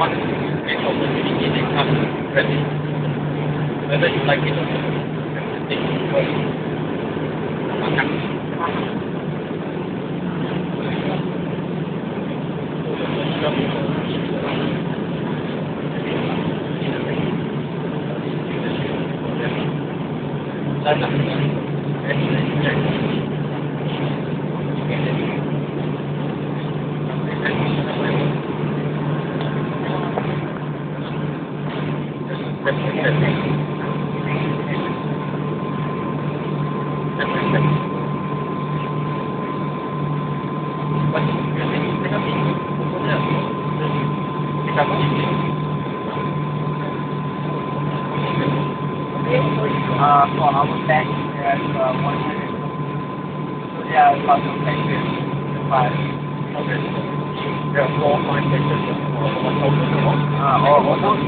once this opportunity they come ready, whether you like it or not, you have to take it first. Makan. For our bank, we have 100. So there are lots of factors to buy. Okay. There are 4 or 5 factors or 1,000 more. Almost.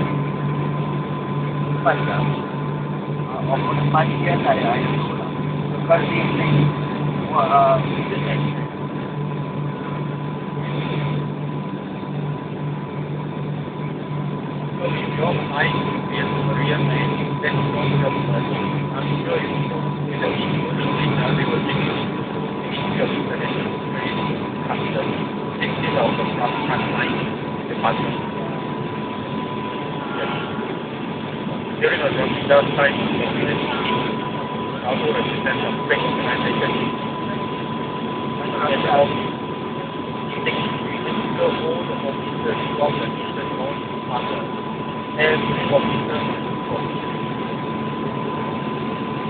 But almost 5 years I do. Because these things the same. So if your mind is real name, then you don't have money. I'm sure you know. In the future, they will think your international trade custom 60,000 plus online department. Yes. During the Rwanda time, we also represent a big organization. And now, we think we can go all the officers from the Eastern North Partner. Every officer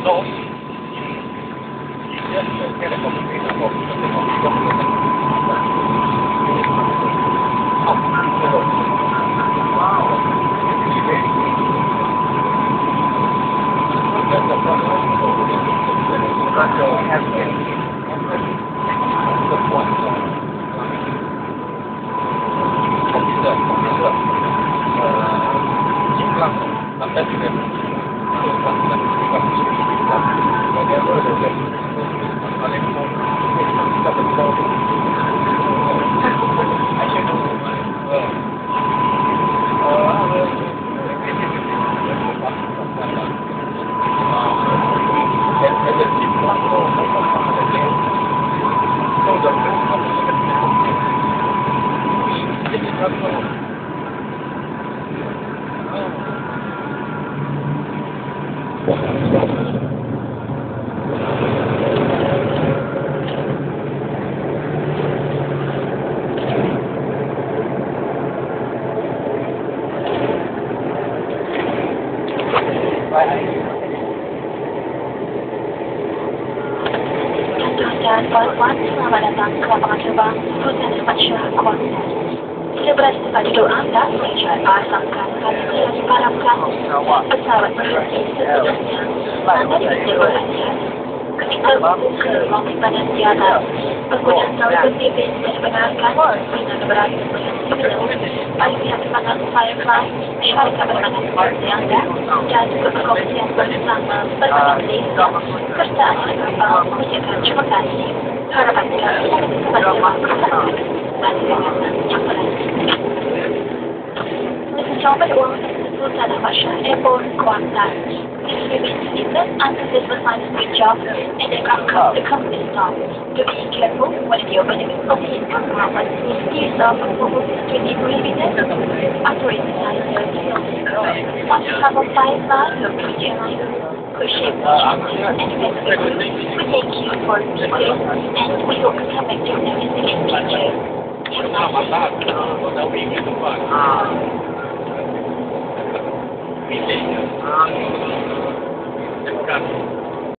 so, you just get a communication of Dan Firefly, selamat datang ke lapangan terbang Kuantan Kuantan. Selebrasi tempat duduk anda mengejar asangkan kali telah diharapkan pesawat berhenti seterusnya. Anda diminta berhati-hati. Ketika membuka ruang simpanan di atas, penggunaan saluran tipis dibenarkan dengan berani berhenti menurut oleh pihak penerbangan Firefly, syarikat penerbangan seperti anda dan berkomunikasi bersama berbagai desa serta anak kapal mengucapkan terima kasih. Harapan kami dapat kesempatan dan dengan yang berhenti. Ladies and gentlemen, welcome to Kuantan Airport, Kuantan. This remains seamless until this was find a good job and the aircraft comes to company stop. To be careful when the opening of the income compartment is of almost 20 millimeters. After it is time to once you have a Firefly, your British Airlines could shape we thank you for listening and we hope to come back to you in the future.